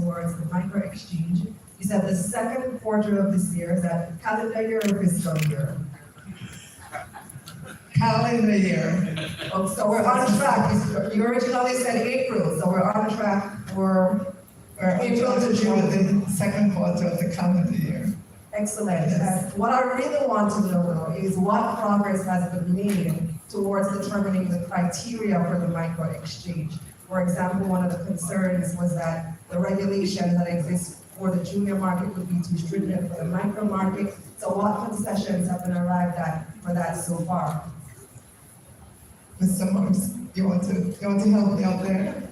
towards the micro exchange. You said the second quarter of this year, is that calendar year or fiscal year? Calendar year. Oh, so we're on track. You originally said April, so we're on track for April to June, the second quarter of the calendar year. Excellent. Yes. What I really want to know, though, is what progress has been made towards determining the criteria for the micro exchange. For example, one of the concerns was that the regulation that exists for the junior market would be too stringent for the micro market. So what concessions have been arrived at for that so far? Mr. Morris, you want to help me out there?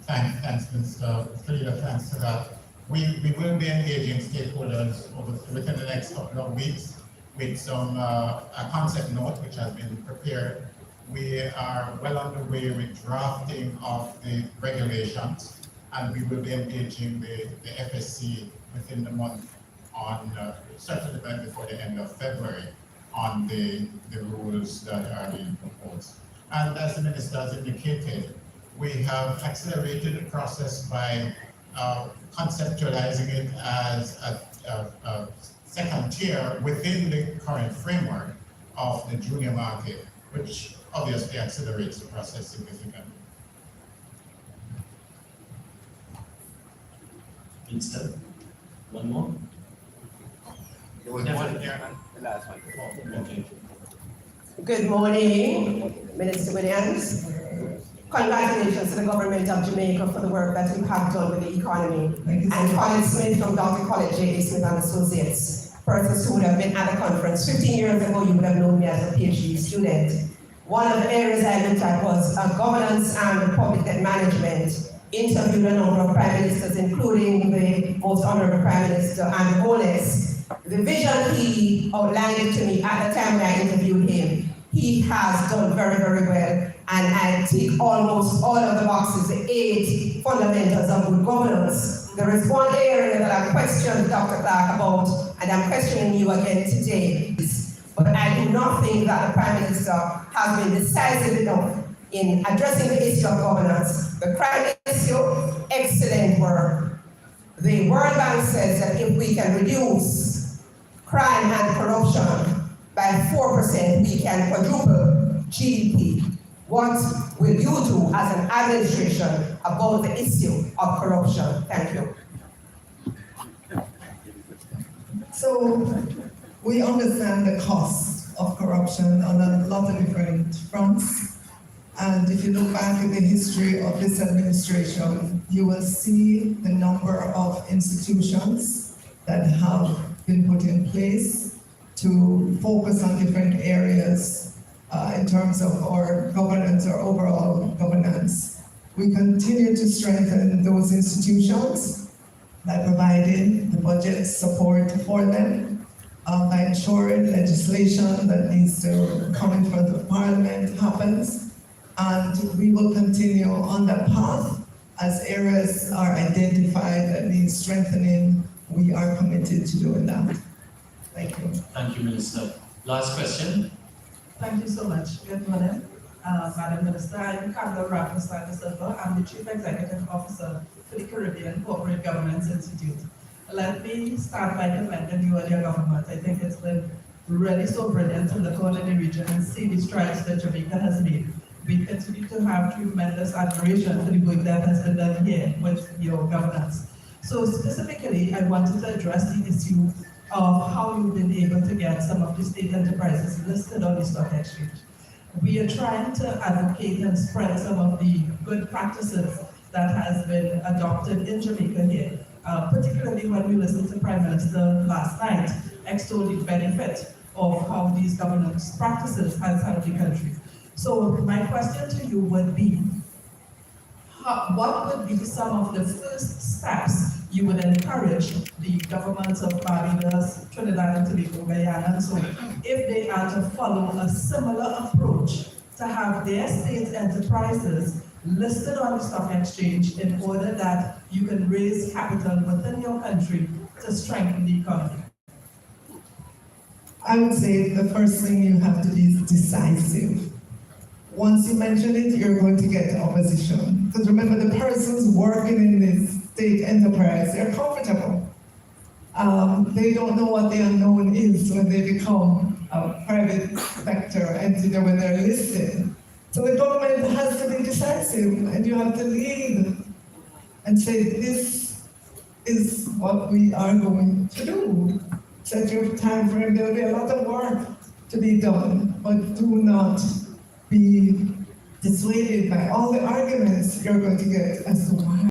Thanks, Mr. Leader, thanks for that. We will be engaging stakeholders within the next couple of weeks with some a concept note which has been prepared. We are well underway with drafting of the regulations, and we will be engaging the FSC within the month on certainly before the end of February on the rules that are being proposed. And as the Minister has indicated, we have accelerated the process by conceptualizing it as a second tier within the current framework of the junior market, which obviously accelerates the process significantly. Minister, one more? There was one here. The last one. Okay. Good morning, Minister Williams. Congratulations to the government of Jamaica for the work that you have done with the economy. And Colin Smith from Dr. College JSE and Associates, persons who would have been at the conference 15 years ago, you would have known me as a PhD student. One of the areas I looked at was governance and public debt management. Interviewed a number of prime ministers, including the most honorable Prime Minister and Bones. The vision he outlined to me at the time when I interviewed him, he has done very, very well. And I tick almost all of the boxes, the 8 fundamentals of good governance. There is one area that I questioned Dr. Clark about, and I'm questioning you again today. But I do not think that the Prime Minister has been decisive enough in addressing the issue of governance. The crime issue, excellent work. The World Bank says that if we can reduce crime and corruption by 4%, we can quadruple GDP. What will you do as an administration about the issue of corruption? Thank you. So we understand the cost of corruption on a lot of different fronts. And if you look back at the history of this administration, you will see the number of institutions that have been put in place to focus on different areas in terms of our governance or overall governance. We continue to strengthen those institutions by providing the budget support for them, by ensuring legislation that needs to come in front of Parliament happens. And we will continue on that path as areas are identified that need strengthening. We are committed to doing that. Thank you. Thank you, Minister. Last question. Thank you so much. Good morning, Madam Minister. I'm Carla Raffenstarter Silva. I'm the Chief Executive Officer for the Caribbean Corporate Governance Institute. Let me start by commending you and your government. I think it's been really so brilliant to look out in the region and see the strides that Jamaica has made. We continue to have tremendous admiration for the work that has been done here with your governance. So specifically, I wanted to address the issue of how you've been able to get some of the state enterprises listed on the stock exchange. We are trying to advocate and spread some of the good practices that has been adopted in Jamaica here, particularly when we listened to Prime Minister last night extol the benefit of how these governance practices has helped the country. So my question to you would be, what would be some of the first steps you would encourage the governments of Barbados, Trinidad and Tobago, Guyana, and so if they are to follow a similar approach to have their state enterprises listed on the stock exchange in order that you can raise capital within your country to strengthen the economy? I would say the first thing you have to be is decisive. once you mention it, you're going to get opposition. Because remember, the persons working in this state enterprise, they're comfortable. They don't know what the unknown is when they become a private sector entity when they're listed. So the government has to be decisive, and you have to lead and say, this is what we are going to do. Set your time frame. There will be a lot of work to be done, but do not be dissuaded by all the arguments you're going to get as to why